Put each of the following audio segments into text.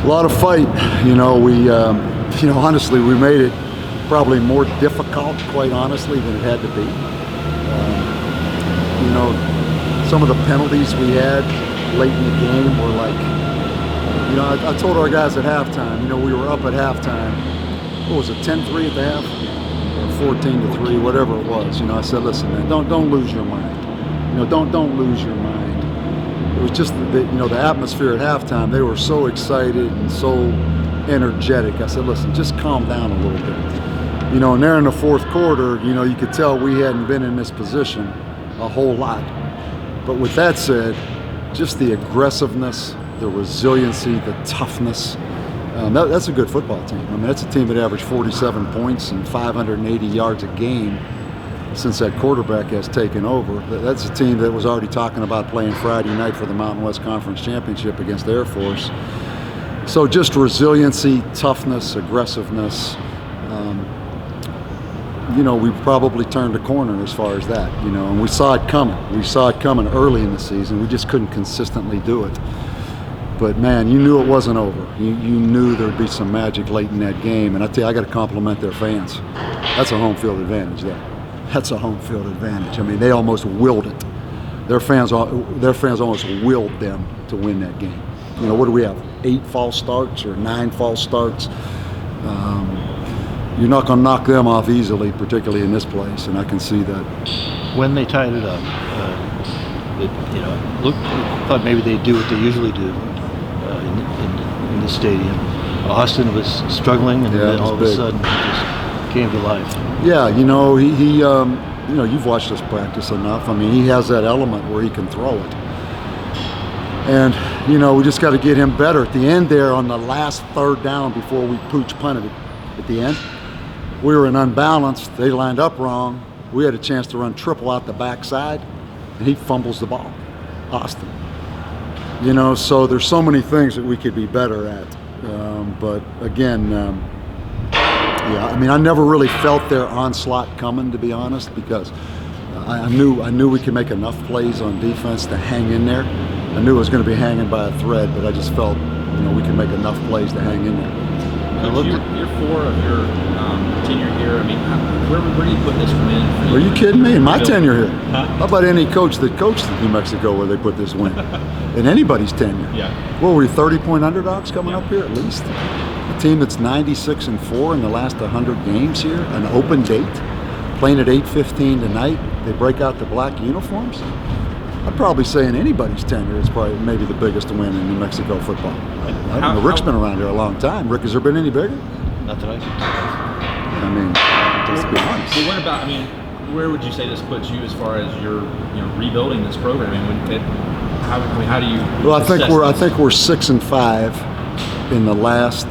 A lot of fight. Honestly, we made it probably more difficult, quite honestly, than it had to be. Some of the penalties we had late in the game were like, I told our guys at halftime, we were up at halftime. What was it, 10-3 at the half? Or 14-3, whatever it was. I said, listen, man, don't lose your mind. Don't lose your mind. It was just the atmosphere at halftime. They were so excited and so energetic. I said, listen, just calm down a little bit. And there in the fourth quarter, you could tell we hadn't been in this position a whole lot. But with that said, just the aggressiveness, the resiliency, the toughness, that's a good football team. I mean, that's a team that averaged 47 points and 580 yards a game since that quarterback has taken over. That's a team that was already talking about playing Friday night for the Mountain West Conference Championship against Air Force. So just resiliency, toughness, aggressiveness. We probably turned a corner as far as that, and we saw it coming. We saw it coming early in the season. We just couldn't consistently do it. But man, you knew it wasn't over. You knew there'd be some magic late in that game. And I tell you, I got to compliment their fans. That's a home field advantage there. That's a home field advantage. I mean, they almost willed it. Their fans almost willed them to win that game. What do we have? 8 false starts or 9 false starts? You're not going to knock them off easily, particularly in this place, and I can see that. When they tied it up, thought maybe they'd do what they usually do in the stadium. Austin was struggling, and then all of a sudden he just came to life. Yeah, you've watched us practice enough. I mean, he has that element where he can throw it. And, we just got to get him better. At the end there on the last third down before we pooch punted it at the end, we were in unbalanced. They lined up wrong. We had a chance to run triple out the backside, and he fumbles the ball, Austin. So there's so many things that we could be better at. But again, I never really felt their onslaught coming, to be honest, because I knew we could make enough plays on defense to hang in there. I knew it was going to be hanging by a thread, but I just felt, we could make enough plays to hang in there. Year 4 of your tenure here, I mean, where do you put this win? Are you kidding me? In my tenure here? How about any coach that coached in New Mexico where they put this win? In anybody's tenure? Yeah. What were we, 30-point underdogs coming up here at least? A team that's 96-4 in the last 100 games here, an open date, playing at 8:15 tonight. They break out the black uniforms. I'd probably say in anybody's tenure, it's probably maybe the biggest win in New Mexico football. Rick's been around here a long time. Rick, has there been any bigger? Not that I can I mean, let's be honest. Well, where would you say this puts you as far as your rebuilding this program? How do you? Well, I think we're 6-5 in the last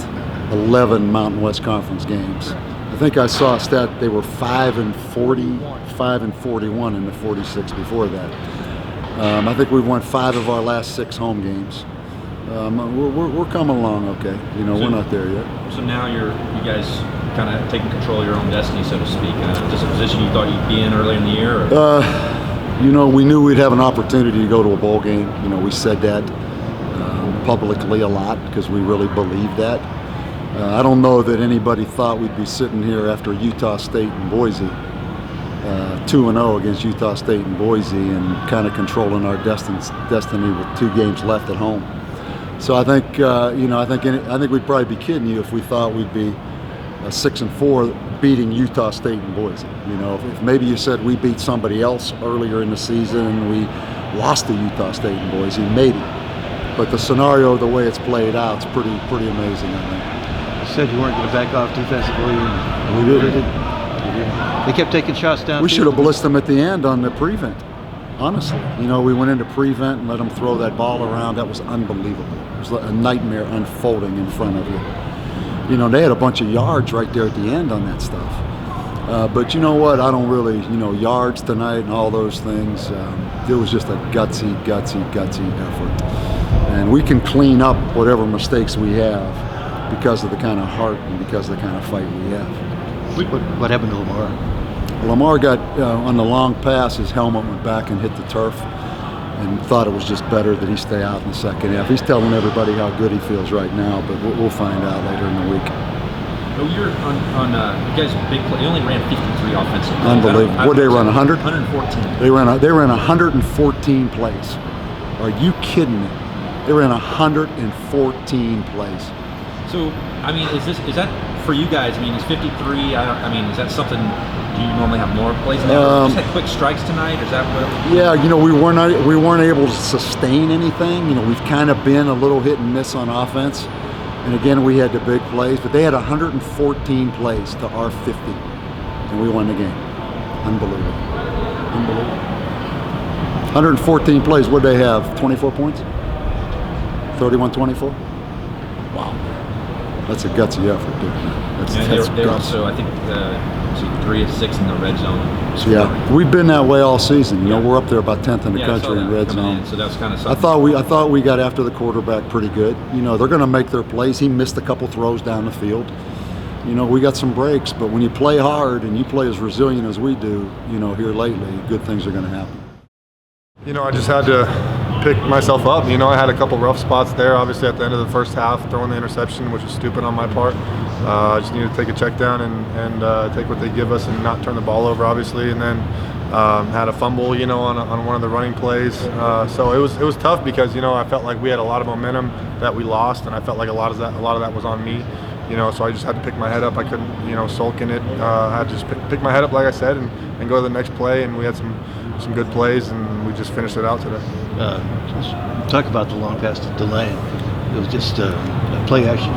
11 Mountain West Conference games. I think I saw a stat they were 5-40, 5-41 in the 46 before that. I think we've won 5 of our last 6 home games. We're coming along okay. We're not there yet. So now you guys kind of taking control of your own destiny, so to speak. Just a position you thought you'd be in early in the year? We knew we'd have an opportunity to go to a bowl game. We said that publicly a lot because we really believed that. I don't know that anybody thought we'd be sitting here after Utah State and Boise, 2-0 against Utah State and Boise, and kind of controlling our destiny with 2 games left at home. So I think we'd probably be kidding you if we thought we'd be 6-4 beating Utah State and Boise. If maybe you said we beat somebody else earlier in the season and we lost to Utah State and Boise, maybe. But the scenario, the way it's played out, it's pretty amazing, I think. You said you weren't going to back off defensively. We did. They kept taking shots down. We should have blitzed them at the end on the prevent. Honestly, we went into prevent and let them throw that ball around. That was unbelievable. It was a nightmare unfolding in front of you. They had a bunch of yards right there at the end on that stuff. But you know what? I don't really, yards tonight and all those things. It was just a gutsy effort. And we can clean up whatever mistakes we have because of the kind of heart and because of the kind of fight we have. What happened to Lamar? Lamar got on the long pass, his helmet went back and hit the turf. and thought it was just better that he stay out in the second half. He's telling everybody how good he feels right now, but we'll find out later in the week. Oh, you're on you guys big play. You only ran 53 offensive plays. Unbelievable. What did they run? 100? 114. They ran 114 plays. Are you kidding me? They ran 114 plays. So, I mean, is that for you guys? I mean, is 53? I mean, is that something? Do you normally have more plays in there? Just had quick strikes tonight. Is that what? Yeah, we weren't able to sustain anything. We've kind of been a little hit and miss on offense. And again, we had the big plays, but they had 114 plays to our 50, and we won the game. Unbelievable. 114 plays. What did they have? 24 points? 31-24? Wow. That's a gutsy effort, dude. They're also, I think, 3 of 6 in the red zone. Yeah, we've been that way all season. We're up there about 10th in the country in red zone. So that's kind of something. I thought we got after the quarterback pretty good. They're going to make their plays. He missed a couple throws down the field. We got some breaks, but when you play hard and you play as resilient as we do, here lately, good things are going to happen. I just had to pick myself up. I had a couple rough spots there, obviously at the end of the first half, throwing the interception, which was stupid on my part. I just needed to take a check down and take what they give us and not turn the ball over, obviously. And then had a fumble, on one of the running plays. So it was tough because, I felt like we had a lot of momentum that we lost, and I felt like a lot of that was on me. So I just had to pick my head up. I couldn't, sulk in it. I had to just pick my head up, like I said, and go to the next play. And we had some good plays, and we just finished it out today. Talk about the long pass delay. It was just a play action.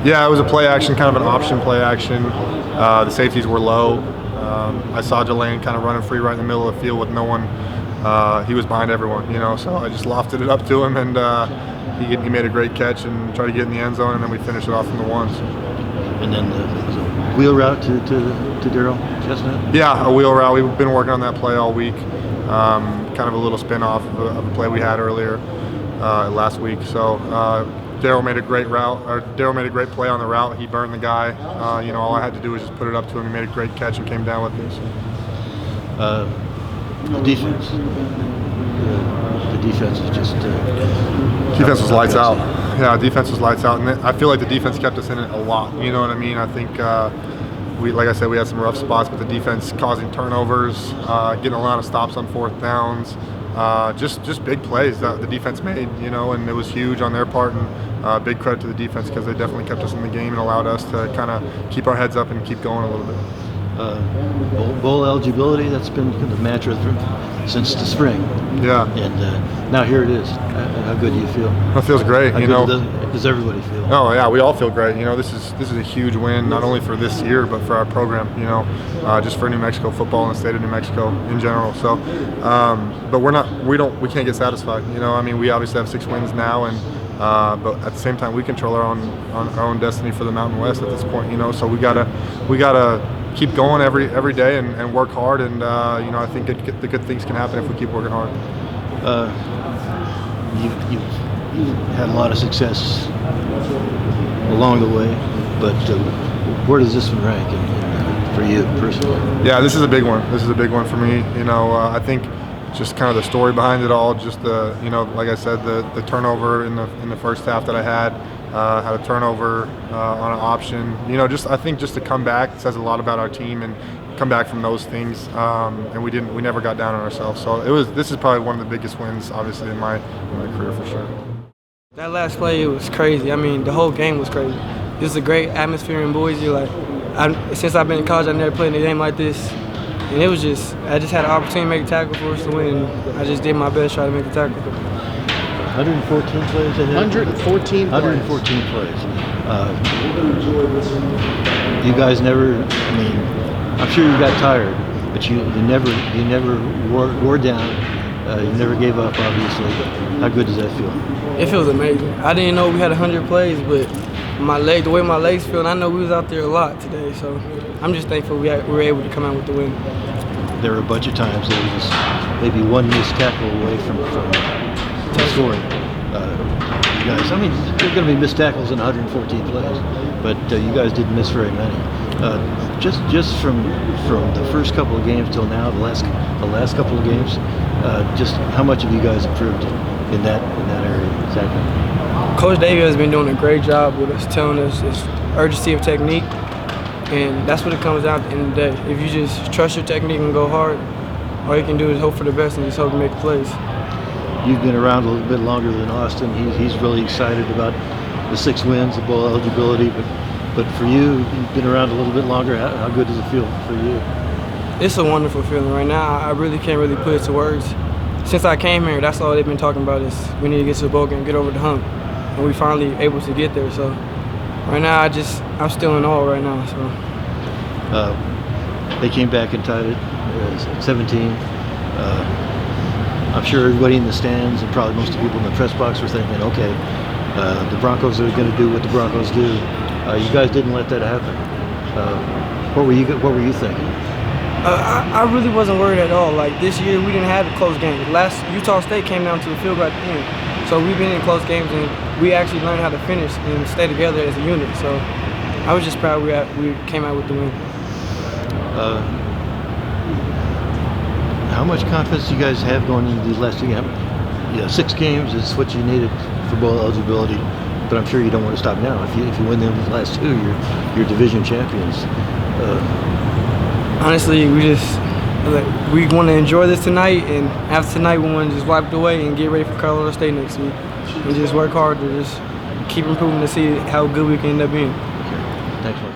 Yeah, it was a play action, kind of an option play action. The safeties were low. I saw Delane kind of running free right in the middle of the field with no one. He was behind everyone, so I just lofted it up to him, and he made a great catch and tried to get in the end zone, and then we finished it off from the ones. And then the wheel route to Darryl Chestnut? Yeah, a wheel route. We've been working on that play all week. Kind of a little spin-off of a play we had earlier last week. So Darryl made a great play on the route. He burned the guy. All I had to do was just put it up to him. He made a great catch and came down with this. The defense. The defense is just. Defense was lights out. Yeah, defense was lights out, and I feel like the defense kept us in it a lot. You know what I mean? I think like I said, we had some rough spots, but the defense causing turnovers, getting a lot of stops on fourth downs, just big plays that the defense made. And it was huge on their part, and big credit to the defense because they definitely kept us in the game and allowed us to kind of keep our heads up and keep going a little bit. Bowl eligibility, that's been the mantra since the spring. Yeah. And now here it is. How good do you feel? It feels great. How good does everybody feel? Oh yeah, we all feel great. This is a huge win, not only for this year but for our program. Just for New Mexico football and the state of New Mexico in general. So, but we can't get satisfied. We obviously have 6 wins now, and but at the same time we control our own destiny for the Mountain West at this point. So we gotta keep going every day and work hard, and I think the good things can happen if we keep working hard. You've had a lot of success along the way, but where does this one rank for you personally? Yeah, this is a big one. This is a big one for me. I think just kind of the story behind it all. Just the like I said, the turnover in the first half that I had a turnover on an option. I think just to come back says a lot about our team and come back from those things. And we never got down on ourselves. So this is probably one of the biggest wins, obviously, in my career for sure. That last play, it was crazy. The whole game was crazy. This is a great atmosphere in Boise. Since I've been in college, I've never played in a game like this. And I just had an opportunity to make a tackle for us to win. I just did my best trying to make the tackle. 114 plays ahead? 114 plays. 114 plays. You guys never, I'm sure you got tired, but you never wore down. You never gave up, obviously. How good does that feel? It feels amazing. I didn't know we had 100 plays, but the way my legs feel, and I know we was out there a lot today, so I'm just thankful we were able to come out with the win. There were a bunch of times there was maybe one missed tackle away from scoring. You guys, there are going to be missed tackles in 114 plays, but you guys didn't miss very many. Just from the first couple of games till now, the last couple of games, Just how much have you guys improved in that area exactly? Coach Davie has been doing a great job with us, telling us this urgency of technique, and that's what it comes down to at the end of the day. If you just trust your technique and go hard, all you can do is hope for the best and just hope to make plays. You've been around a little bit longer than Austin. He's really excited about the 6 wins, the bowl eligibility, but for you, you've been around a little bit longer. How good does it feel for you? It's a wonderful feeling right now. I really can't really put it to words. Since I came here, that's all they've been talking about is we need to get to the bowl game, get over the hump, and we finally able to get there. So right now, I'm still in awe right now. So they came back and tied it at 17. I'm sure everybody in the stands and probably most of the people in the press box were thinking, okay, the Broncos are going to do what the Broncos do. You guys didn't let that happen. What were you thinking? I really wasn't worried at all. Like this year, we didn't have a close game. Last Utah State came down to the field goal at the end. So we've been in close games, and we actually learned how to finish and stay together as a unit. So I was just proud we came out with the win. How much confidence do you guys have going into these last 2 games? Yeah, 6 games is what you needed for bowl eligibility, but I'm sure you don't want to stop now. If you win them the last 2, you're division champions. Honestly, we want to enjoy this tonight, and after tonight, we want to just wipe it away and get ready for Colorado State next week, and just work hard to just keep improving to see how good we can end up being. Okay. Thanks, man.